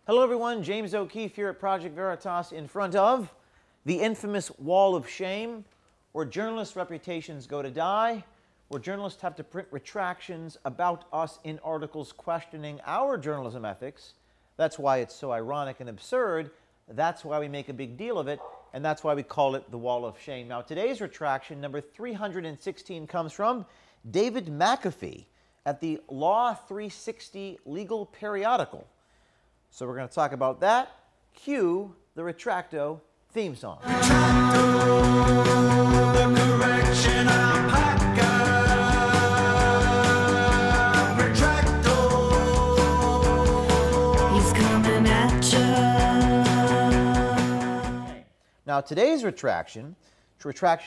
Hello everyone, James O'Keefe here at Project Veritas in front of the infamous wall of shame, where journalists' reputations go to die, where journalists have to print retractions about us in articles questioning our journalism ethics. That's why it's so ironic and absurd. That's why we make a big deal of it, and that's why we call it the wall of shame. Now, today's retraction, number 316, comes from David McAfee at the Law 360 legal periodical. So we're going to talk about that. Cue the Retracto theme song. Now today's retraction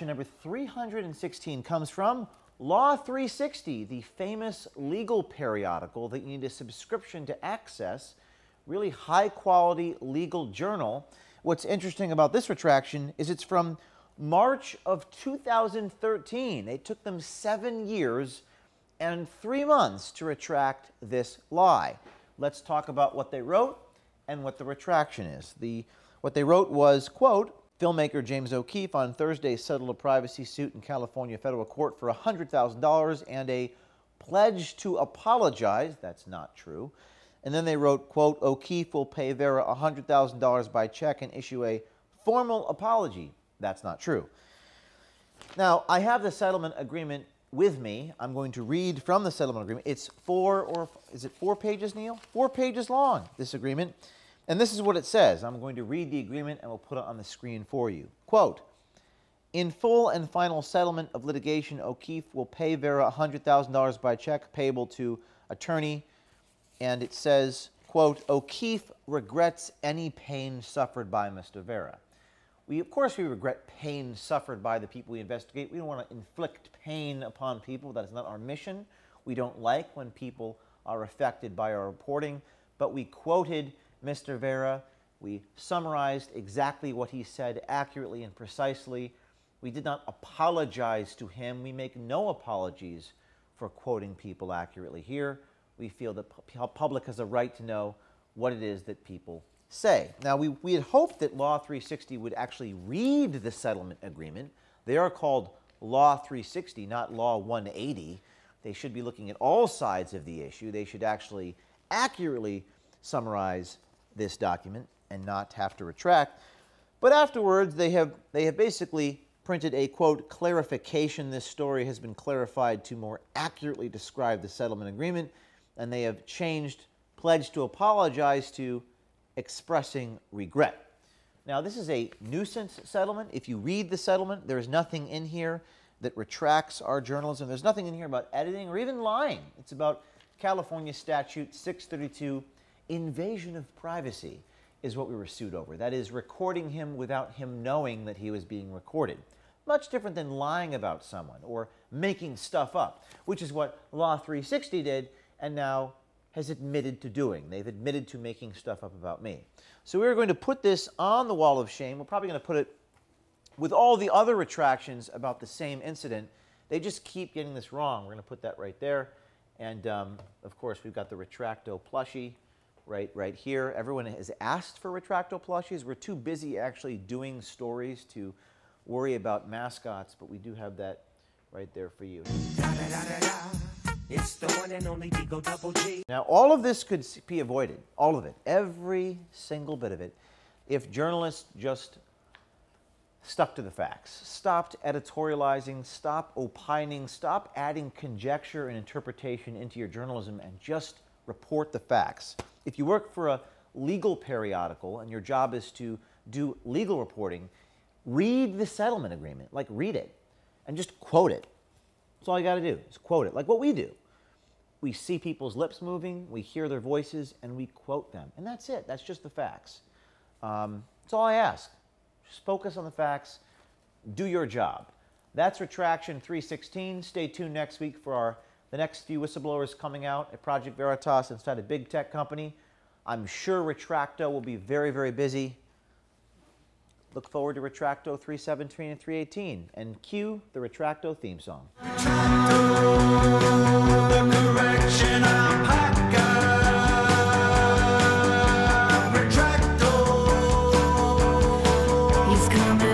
number 316, comes from Law 360, the famous legal periodical that you need a subscription to access. Really high-quality legal journal. What's interesting about this retraction is it's from March of 2013. It took them 7 years and 3 months to retract this lie. Let's talk about what they wrote and what the retraction is. What they wrote was, quote, filmmaker James O'Keefe on Thursday settled a privacy suit in California federal court for $100,000 and a pledge to apologize. That's not true. And then they wrote, quote, O'Keefe will pay Vera $100,000 by check and issue a formal apology. That's not true. Now, I have the settlement agreement with me. I'm going to read from the settlement agreement. It's 4 pages, Neil? 4 pages long, this agreement. And this is what it says. I'm going to read the agreement and we'll put it on the screen for you. Quote, in full and final settlement of litigation, O'Keefe will pay Vera $100,000 by check payable to attorney. And it says, quote, O'Keefe regrets any pain suffered by Mr. Vera. Of course we regret pain suffered by the people we investigate. We don't want to inflict pain upon people. That is not our mission. We don't like when people are affected by our reporting. But we quoted Mr. Vera. We summarized exactly what he said accurately and precisely. We did not apologize to him. We make no apologies for quoting people accurately here. We feel that the public has a right to know what it is that people say. Now, we had hoped that Law 360 would actually read the settlement agreement. They are called Law 360, not Law 180. They should be looking at all sides of the issue. They should actually accurately summarize this document and not have to retract. But afterwards, they have basically printed a, quote, clarification. This story has been clarified to more accurately describe the settlement agreement. And they have changed pledge to apologize to expressing regret. Now, this is a nuisance settlement. If you read the settlement, there is nothing in here that retracts our journalism. There's nothing in here about editing or even lying. It's about California Statute 632, invasion of privacy is what we were sued over. That is, recording him without him knowing that he was being recorded. Much different than lying about someone or making stuff up, which is what Law 360 did and now has admitted to doing. They've admitted to making stuff up about me. So we're going to put this on the wall of shame. We're probably going to put it with all the other retractions about the same incident. They just keep getting this wrong. We're going to put that right there. And, of course, we've got the Retracto plushie right here. Everyone has asked for Retracto plushies. We're too busy actually doing stories to worry about mascots, but we do have that right there for you. It's the one and only Digo Double G. Now, all of this could be avoided, all of it, every single bit of it, if journalists just stuck to the facts, stopped editorializing, stopped opining, stopped adding conjecture and interpretation into your journalism, and just report the facts. If you work for a legal periodical and your job is to do legal reporting, read the settlement agreement, like read it, and just quote it. That's all you got to do, is quote it, like what we do. We see people's lips moving, we hear their voices, and we quote them. And that's it. That's just the facts. That's all I ask. Just focus on the facts. Do your job. That's Retraction 316. Stay tuned next week for the next few whistleblowers coming out at Project Veritas inside a big tech company. I'm sure Retracto will be very, very busy. Look forward to Retracto 317 and 318. And cue the Retracto theme song. Retracto, the correction of He's coming.